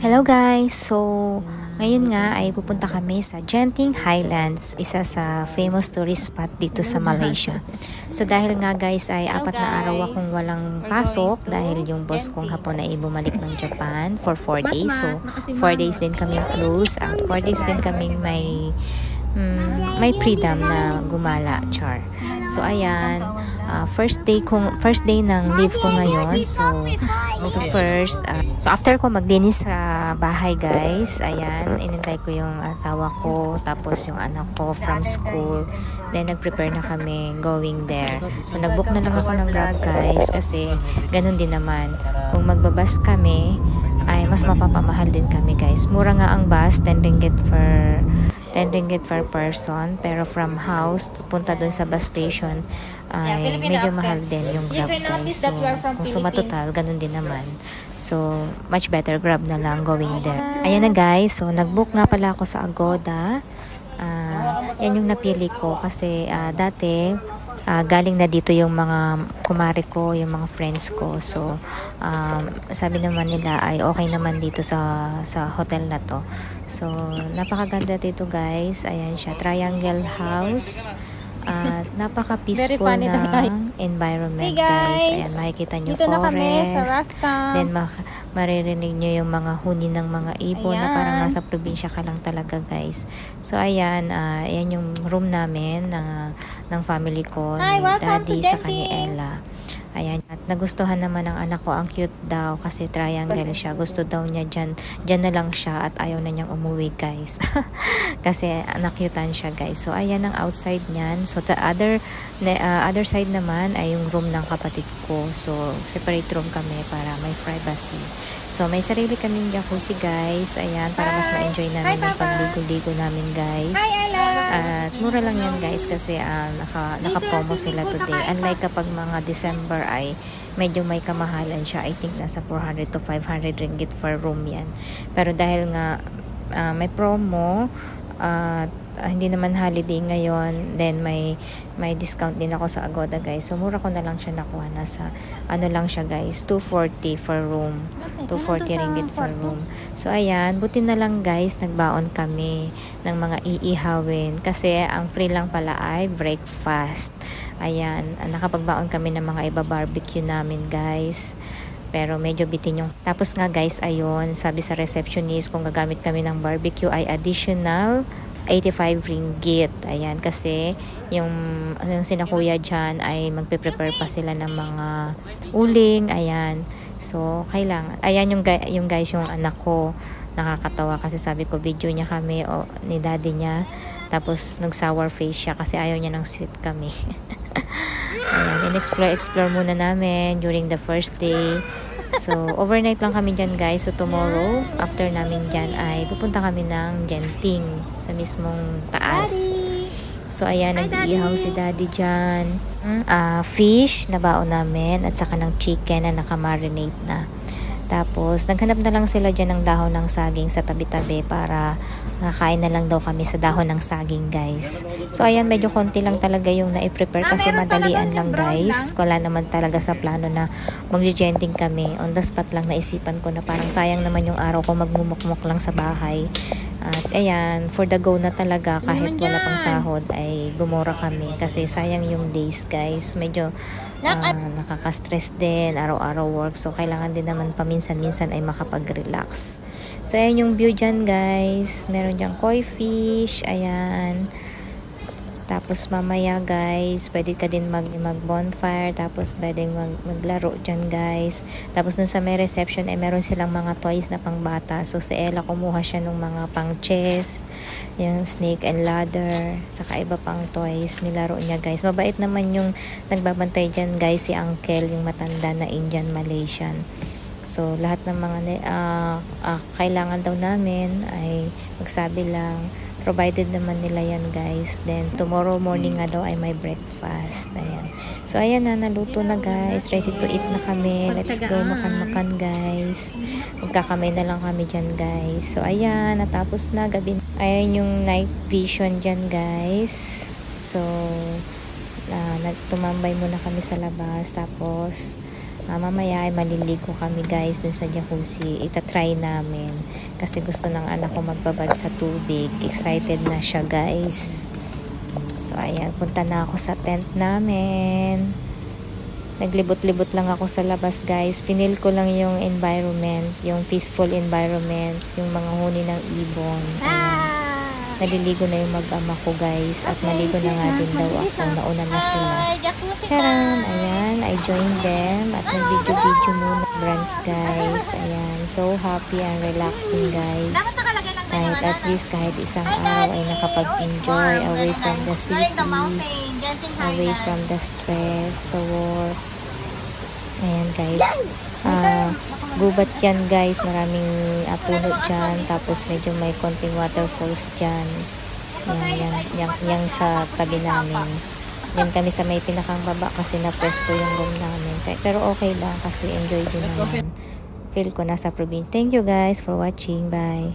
Hello guys! So, ngayon nga ay pupunta kami sa Genting Highlands, isa sa famous tourist spot dito sa Malaysia. So, dahil nga guys ay 4 na araw akong walang pasok dahil yung boss kong hapon ay bumalik ng Japan for 4 days. So, 4 days din kaming close at 4 days din kaming may freedom na gumala, char. So ayan, first day ng leave ko ngayon. So after ko maglinis sa bahay guys, ayan, inintay ko yung asawa ko tapos yung anak ko from school. Then nag-prepare na kami going there. So nag-book na lang ako ng Grab guys kasi ganun din naman. Kung magbabas kami ay mas mapapamahal din kami guys. Mura nga ang bus, 10 ringgit per person, pero from house punta dun sa bus station ay medyo mahal din yung Grab guys. So kung sumatotal, ganun din naman. So much better Grab na lang going there. Ayan na guys, so nag-book nga pala ako sa Agoda. Yan yung napili ko kasi dati galing na dito yung mga kumare ko, yung mga friends ko. So, sabi naman nila ay okay naman dito sa hotel na to. So, napakaganda dito guys. Ayan siya, triangle house. At napaka-peaceful na environment guys. Ayan, makikita nyo dito forest. Na kami sa Rascam. Then, maririnig nyo yung mga huni ng mga ibon na parang nasa probinsya ka lang talaga guys. So, ayan, ayan yung room namin ng family ko, ni Daddy, saka ni Ella. Ayan, at nagustuhan naman ng anak ko, ang cute daw kasi triangle siya. Gusto daw niya dyan na lang siya at ayaw na niyang umuwi guys. Kasi nakyutan siya guys. So ayan ang outside niyan. So the other side naman ay yung room ng kapatid ko. So separate room kami para may privacy. So may sarili kaming jacuzzi guys. Ayan, para mas ma-enjoy namin yung pagligo-ligo namin guys. At mura lang yan guys kasi naka-promo sila today. Unlike kapag mga December ay medyo may kamahalan siya. I think nasa 400 to 500 ringgit per room yan. Pero dahil nga may promo at hindi naman holiday ngayon, then may discount din ako sa Agoda guys. So mura ko na lang siya nakuha, nasa ano lang siya guys, 240 per room. 240 ringgit per room. So ayan, buti na lang guys nagbaon kami ng mga iihawin kasi ang free lang pala ay breakfast. Ayan, nakapagbaon kami ng mga iba-barbecue namin guys. Pero medyo bitin yung... Tapos nga guys, ayun, sabi sa receptionist, kung gagamit kami ng barbecue ay additional 85 ringgit. Ayan, kasi yung sinakuya dyan ay magpe-prepare pa sila ng mga uling. Ayan. So, kailangan. Ayan yung guys, yung anak ko. Nakakatawa kasi sabi ko, video niya kami ni daddy niya. Tapos, nag-sour face siya kasi ayaw niya ng sweet kami. Ayan, in-explore muna namin during the first day. So, overnight lang kami dyan guys. So, tomorrow, after namin dyan ay pupunta kami ng Genting sa mismong taas. So, ayan, nag-iihaw si daddy dyan. Fish na baon namin at saka ng chicken na nakamarinate na. Tapos, naghanap na lang sila dyan ng dahon ng saging sa tabi-tabi para nakakain na lang daw kami sa dahon ng saging guys. So ayan, medyo konti lang talaga yung na-prepare kasi madalian lang guys. Wala naman talaga sa plano na mag-genting kami. On the spot lang naisipan ko na parang sayang naman yung araw ko magmumukmuk lang sa bahay. At ayan, for the go na talaga kahit wala pang sahod ay gumora kami kasi sayang yung days guys. Medyo nakaka-stress din, araw-araw work. So kailangan din naman paminsan-minsan ay makapag-relax. So ayan yung view dyan guys. Meron dyan koi fish. Ayan. Tapos mamaya guys, pwede ka din mag-bonfire. Tapos pwedeng maglaro dyan guys. Tapos dun sa may reception ay meron silang mga toys na pang bata. So si Ella kumuha siya ng mga pang chess, yung snake and ladder, saka iba pang toys nilaro niya guys. Mabait naman yung nagbabantay dyan guys, si Uncle, yung matanda na Indian Malaysian. So lahat ng mga kailangan daw namin ay magsabi lang. Provided naman nila yan guys. Then tomorrow morning nga daw ay may breakfast. Ayan. So ayan na, naluto na guys. Ready to eat na kami. Let's go makan-makan guys. Magkakamay na lang kami dyan guys. So ayan, natapos na gabi. Ayan yung night vision dyan guys. So tumambay muna kami sa labas. Tapos Mamaya ay maliligo kami guys dun sa jacuzzi. Itatry namin. Kasi gusto ng anak ko magbabad sa tubig. Excited na siya guys. So ayan, punta na ako sa tent namin. Naglibot-libot lang ako sa labas guys. Finil ko lang yung environment, yung peaceful environment, yung mga huni ng ibon. Ayan. Naliligo na yung mag-ama ko guys. At naligo na nga din daw ako. Nauna na sila. Charan! Ayan, I joined them. At nag-video-video muna brands guys. Ayan, so happy and relaxing guys. Kahit at least kahit isang araw ay nakapag-enjoy away from the city, away from the stress sa work. Ayan guys. Gubat yan guys, maraming puno dyan, tapos medyo may konting waterfalls dyan. Yan sa tabi namin. Yan kami sa may pinakang baba kasi na-presto yung room namin. Pero okay lang kasi enjoy din naman. Feel ko nasa probinsya. Thank you guys for watching. Bye!